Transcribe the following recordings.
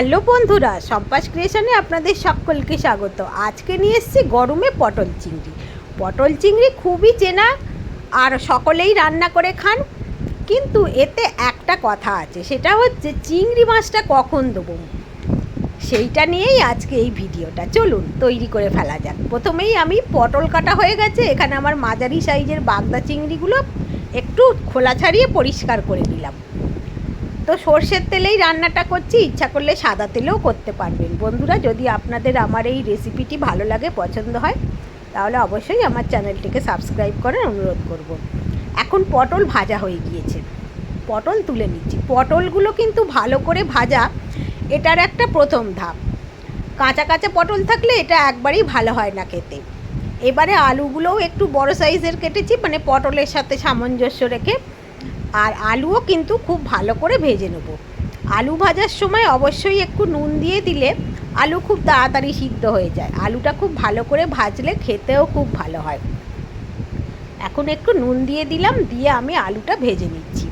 Hello বন্ধুরা, সম্পাস ক্রিয়েশনে আপনাদের সকলকে স্বাগত। আজকে নিয়ে এসেছি গরমে পটল চিংড়ি। পটল চিংড়ি খুবই চেনা আর সকলেই রান্না করে খান, কিন্তু এতে একটা কথা আছে, সেটা হচ্ছে চিংড়ি মাছটা কখন দেবো, সেইটা নিয়েই আজকে এই ভিডিওটা। চলুন তৈরি করে ফেলা যাক। প্রথমেই আমি পটল কাটা হয়ে গেছে, এখানে আমার মাঝারি সাইজের বাগদা চিংড়িগুলো একটু খোলা ছাড়িয়ে পরিষ্কার করে নিলাম। তো সর্ষের তেলেই রান্নাটা করছি, ইচ্ছা করলে সাদা তেলেও করতে পারবেন। বন্ধুরা, যদি আপনাদের আমার এই রেসিপিটি ভালো লাগে, পছন্দ হয়, তাহলে অবশ্যই আমার চ্যানেলটিকে সাবস্ক্রাইব করার অনুরোধ করব। এখন পটল ভাজা হয়ে গিয়েছে, পটল তুলে নিচ্ছি। পটলগুলো কিন্তু ভালো করে ভাজা এটার একটা প্রথম ধাপ। কাঁচা কাঁচা পটল থাকলে এটা একবারেই ভালো হয় না খেতে। এবারে আলুগুলোও একটু বড় সাইজের কেটেছি, মানে পটলের সাথে সামঞ্জস্য রেখে। আর আলুও কিন্তু খুব ভালো করে ভেজে নেব। আলু ভাজার সময় অবশ্যই একটু নুন দিয়ে দিলে আলু খুব তাড়াতাড়ি সিদ্ধ হয়ে যায়। আলুটা খুব ভালো করে ভাজলে খেতেও খুব ভালো হয়। এখন একটু নুন দিয়ে দিলাম, দিয়ে আমি আলুটা ভেজে নিচ্ছি।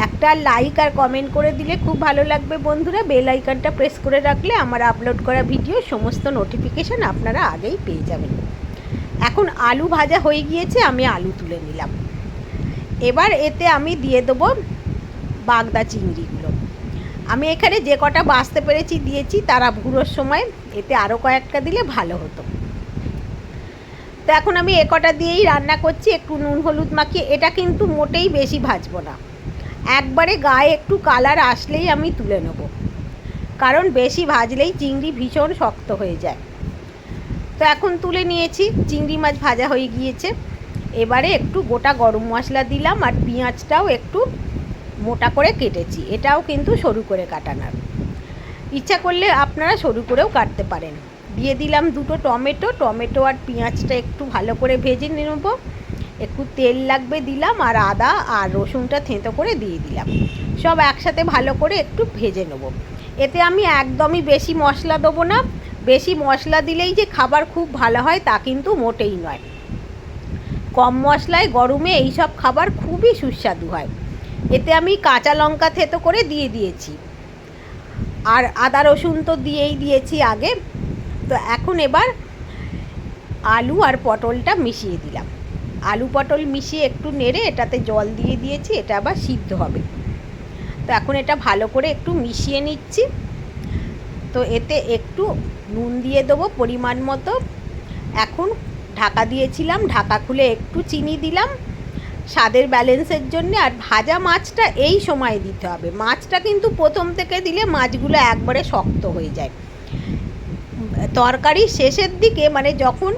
একটা লাইক আর কমেন্ট করে দিলে খুব ভালো লাগবে বন্ধুরা। বেল আইকনটা প্রেস করে রাখলে আমার আপলোড করা ভিডিও সমস্ত নোটিফিকেশান আপনারা আগেই পেয়ে যাবেন। এখন আলু ভাজা হয়ে গিয়েছে, আমি আলু তুলে নিলাম। এবার এতে আমি দিয়ে দেবো বাগদা চিংড়িগুলো। আমি এখানে যে কটা বাছতে পেরেছি দিয়েছি, তারা ভুড়োর সময় এতে আরও কয়েকটা দিলে ভালো হতো। তো এখন আমি এ কটা দিয়েই রান্না করছি, একটু নুন হলুদ মাখিয়ে। এটা কিন্তু মোটেই বেশি ভাজবো না, একবারে গায়ে একটু কালার আসলেই আমি তুলে নেব, কারণ বেশি ভাজলেই চিংড়ি ভীষণ শক্ত হয়ে যায়। তো এখন তুলে নিয়েছি, চিংড়ি মাছ ভাজা হয়ে গিয়েছে। এবারে একটু গোটা গরম মশলা দিলাম, আর পেঁয়াজটাও একটু মোটা করে কেটেছি, এটাও কিন্তু সরু করে কাটানোর। ইচ্ছা করলে আপনারা সরু করেও কাটতে পারেন। দিয়ে দিলাম দুটো টমেটো আর পেঁয়াজটা একটু ভালো করে ভেজে নেব। একটু তেল লাগবে দিলাম, আর আদা আর রসুনটা থেঁতো করে দিয়ে দিলাম। সব একসাথে ভালো করে একটু ভেজে নেব। এতে আমি একদমই বেশি মশলা দেবো না। বেশি মশলা দিলেই যে খাবার খুব ভালো হয় তা কিন্তু মোটেই নয়। কম মশলায় গরমে এই সব খাবার খুবই সুস্বাদু হয়। এতে আমি কাঁচা লঙ্কা থেঁতো করে দিয়ে দিয়েছি, আর আদা রসুন তো দিয়েই দিয়েছি আগে। তো এখন এবার আলু আর পটলটা মিশিয়ে দিলাম। আলু পটল মিশিয়ে একটু নেড়ে এটাতে জল দিয়ে দিয়েছি, এটা আবার সিদ্ধ হবে। তো এখন এটা ভালো করে একটু মিশিয়ে নিচ্ছি। তো এতে একটু নুন দিয়ে দেবো পরিমাণ মতো। এখন ঢাকা দিয়েছিলাম, ঢাকা খুলে একটু চিনি দিলাম স্বাদের ব্যালেন্সের জন্য। আর ভাজা মাছটা এই সময় দিতে হবে। মাছটা কিন্তু প্রথম থেকে দিলে মাছগুলো একবারে শক্ত হয়ে যায়। তরকারির শেষের দিকে, মানে যখন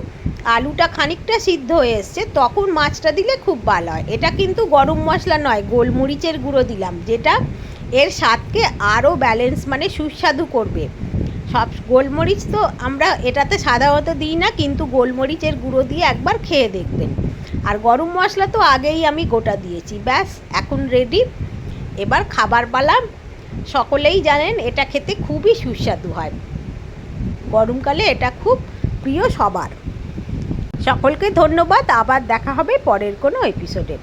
আলুটা খানিকটা সিদ্ধ হয়ে এসছে, তখন মাছটা দিলে খুব ভালো হয়। এটা কিন্তু গরম মশলা নয়, গোলমরিচের গুঁড়ো দিলাম, যেটা এর স্বাদকে আরও ব্যালেন্স, মানে সুস্বাদু করবে। সব গোলমরিচ তো আমরা এটাতে সাধারণত দিই না, কিন্তু গোলমরিচের গুঁড়ো দিয়ে একবার খেয়ে দেখবেন। আর গরম মশলা তো আগেই আমি গোটা দিয়েছি। ব্যাস, এখন রেডি। এবার খাবার পালা। সকলেই জানেন এটা খেতে খুবই সুস্বাদু হয়। গরমকালে এটা খুব প্রিয় সবার। সকলকে ধন্যবাদ। আবার দেখা হবে পরের কোনো এপিসোডে।